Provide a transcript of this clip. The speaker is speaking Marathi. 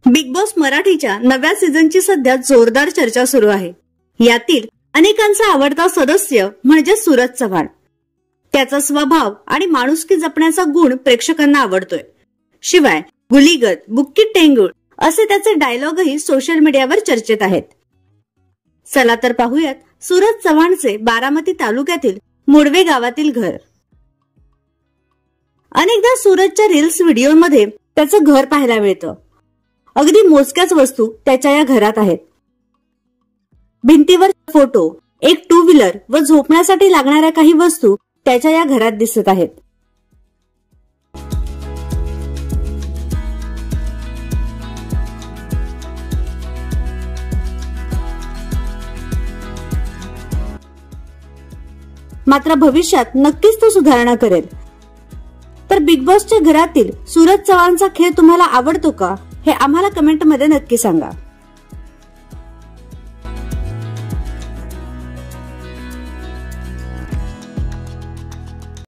बिग बॉस मराठीच्या नव्या सीझनची सध्या जोरदार चर्चा सुरू आहे। यातील अनेकांचा आवडता सदस्य म्हणजे सूरज चव्हाण। त्याचा स्वभाव आणि माणुसकी जपण्याचा गुण प्रेक्षकांना आवडतोय। शिवाय गुलीगत, बुक्की टेंगुळ असे त्याचे डायलॉगही सोशल मीडियावर चर्चेत आहेत। चला तर पाहूयात सूरज चव्हाणचे बारामती तालुक्यातील मुडवे गावातील घर। अनेकदा सूरजच्या रील्स व्हिडिओमध्ये त्याचं घर पाहायला मिळतं। अगदी मोजक्याच वस्तू त्याच्या या घरात आहेत। भिंतीवर फोटो, एक टू व्हीलर व झोपण्यासाठी लागणाऱ्या काही वस्तू त्याच्या या घरात दिसत आहेत। मात्र भविष्यात नक्कीच तो सुधारणा करेल। तर बिग बॉसच्या घरातील सूरज चव्हाणचा खेळ तुम्हाला आवडतो का, हे आम्हाला कमेंट मध्ये नक्की सांगा।